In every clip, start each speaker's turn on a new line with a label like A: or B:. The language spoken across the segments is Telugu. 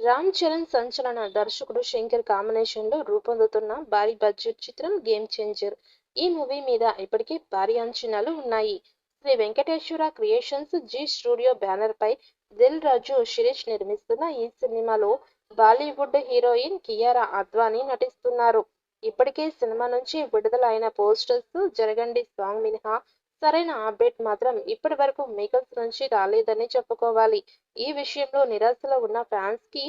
A: రామ్ చరణ్ సంచలన దర్శకుడు శంకర్ కాంబినేషన్ లో రూపొందుతున్న భారీ బడ్జెట్ చిత్రం గేమ్ చేంజర్. ఈ మూవీ మీద ఇప్పటికే భారీ అంచనాలు ఉన్నాయి. Sri Venkateswara creations Zee studio banner పై దిల్ రాజు శిరీష్ నిర్మిస్తున్న ఈ సినిమాలో బాలీవుడ్ హీరోయిన్ కియారా అద్వానీ నటిస్తున్నారు. ఇప్పటికే సినిమా నుంచి విడుదల అయిన పోస్టర్స్, జరగండి సాంగ్ మినహా సరైన అప్డేట్ మాత్రం ఇప్పటి వరకు మేకర్స్ నుంచి రాలేదని చెప్పుకోవాలి. ఈ విషయంలో నిరాశలో ఉన్న ఫ్యాన్స్ కి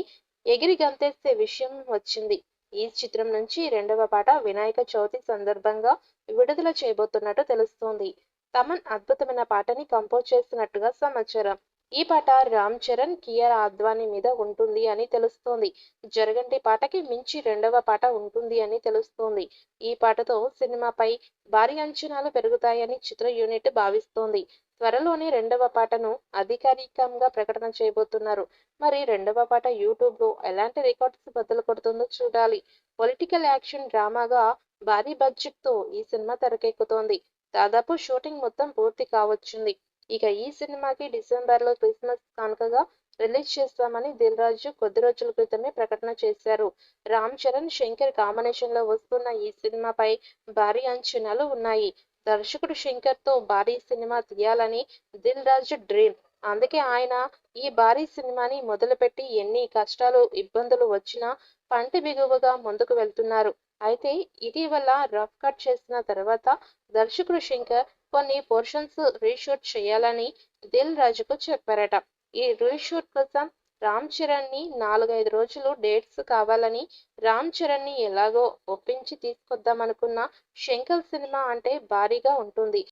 A: ఎగిరి గంతేసే విషయం వచ్చింది. ఈ చిత్రం నుంచి రెండవ పాట వినాయక చవితి సందర్భంగా విడుదల చేయబోతున్నట్టు తెలుస్తోంది. తమన్ అద్భుతమైన పాటని కంపోజ్ చేసినట్టుగా సమాచారం. ఈ పాట రామ్ చరణ్, కియారా అద్వానీ మీద ఉంటుంది అని తెలుస్తోంది. జరగండి పాటకి మించి రెండవ పాట ఉంటుంది అని తెలుస్తోంది. ఈ పాటతో సినిమాపై భారీ అంచనాలు పెరుగుతాయని చిత్ర యూనిట్ భావిస్తోంది. త్వరలోనే రెండవ పాటను అధికారికంగా ప్రకటన చేయబోతున్నారు. మరి రెండవ పాట యూట్యూబ్ లో ఎలాంటి రికార్డ్స్ బద్దలు కొడుతుందో చూడాలి. పొలిటికల్ యాక్షన్ డ్రామాగా భారీ బడ్జెట్ తో ఈ సినిమా తెరకెక్కుతోంది. దాదాపు షూటింగ్ మొత్తం పూర్తి కావచ్చింది. ఇక ఈ సినిమాకి డిసెంబర్లో క్రిస్మస్ కానుకగా రిలీజ్ చేస్తామని దిల్ రాజు కొద్ది రోజుల క్రితమే ప్రకటన చేశారు. రామ్ చరణ్, శంకర్ కాంబినేషన్ లో వస్తున్న ఈ సినిమాపై భారీ అంచనాలు ఉన్నాయి. దర్శకుడు శంకర్ తో భారీ సినిమా తీయాలని దిల్ రాజు డ్రీమ్. అందుకే ఆయన ఈ భారీ సినిమాని మొదలుపెట్టి ఎన్ని కష్టాలు, ఇబ్బందులు వచ్చినా పంటి బిగువుగా ముందుకు వెళ్తున్నారు. అయితే ఇటీవల రఫ్ కట్ చేసిన తర్వాత దర్శకుడు శంకర్ కొన్ని పోర్షన్స్ రీషూట్ చేయాలని దిల్ రాజుకు చెప్పారట. ఈ రీషూట్ కోసం రామ్ చరణ్ ని 4-5 రోజులు డేట్స్ కావాలని రామ్ చరణ్ ని ఎలాగో ఒప్పించి తీసుకొద్దామనుకున్న శంకర్ సినిమా అంటే భారీగా ఉంటుంది.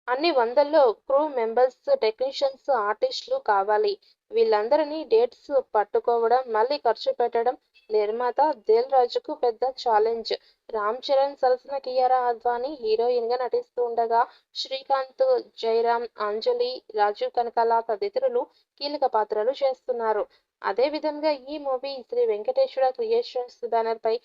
A: అన్ని వందల్లో క్రూ మెంబర్స్, టెక్నీషియన్స్, ఆర్టిస్టులు కావాలి. వీళ్ళందరినీ డేట్స్ పట్టుకోవడం, మళ్ళీ ఖర్చు పెట్టడం నిర్మాత దిల్ రాజుకు పెద్ద ఛాలెంజ్. రామ్ చరణ్ సరసన కియారా అద్వానీ హీరోయిన్ గా నటిస్తూ ఉండగా శ్రీకాంత్, జయరాం, అంజలి, రాజీవ్ కనకాల తదితరులు కీలక పాత్రలు చేస్తున్నారు. అదే విధంగా ఈ movie Sri Venkateswara creations banner పై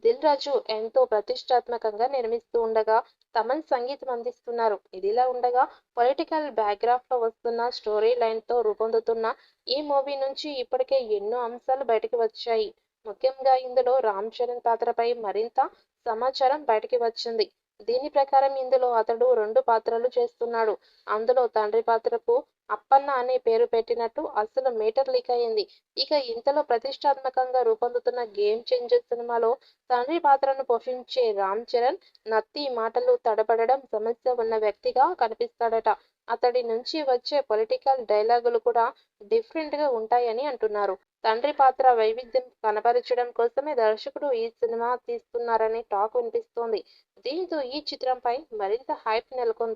A: దిల్ రాజు ఎంతో ప్రతిష్టాత్మకంగా నిర్మిస్తూ ఉండగా తమన్ సంగీతం అందిస్తున్నారు. ఇదిలా ఉండగా పొలిటికల్ బ్యాక్గ్రాఫ్ లో వస్తున్న స్టోరీ లైన్ తో రూపొందుతున్న ఈ మూవీ నుంచి ఇప్పటికే ఎన్నో అంశాలు బయటకు వచ్చాయి. ముఖ్యంగా ఇందులో రామ్ చరణ్ పాత్రపై మరింత సమాచారం బయటికి వచ్చింది. దీని ప్రకారం ఇందులో అతడు 2 పాత్రలు చేస్తున్నాడు. అందులో తండ్రి పాత్రకు అప్పన్న అనే పేరు పెట్టినట్టు అసలు మీటర్ లీక్ అయింది. ఇక ఇంతలో ప్రతిష్టాత్మకంగా రూపొందుతున్న గేమ్ చేంజర్ సినిమాలో తండ్రి పాత్రను పోషించే రామ్ చరణ్ నత్తి మాటలు తడబడడం సమస్య ఉన్న వ్యక్తిగా కనిపిస్తాడట. అతడి నుంచి వచ్చే పొలిటికల్ డైలాగులు కూడా డిఫరెంట్ గా ఉంటాయని అంటున్నారు. తండ్రి పాత్ర వైవిధ్యం కనపరచడం కోసమే దర్శకుడు ఈ సినిమా తీస్తున్నారనే టాక్ వినిపిస్తోంది. దీంతో ఈ చిత్రంపై మరింత హైప్ నెలకొంది.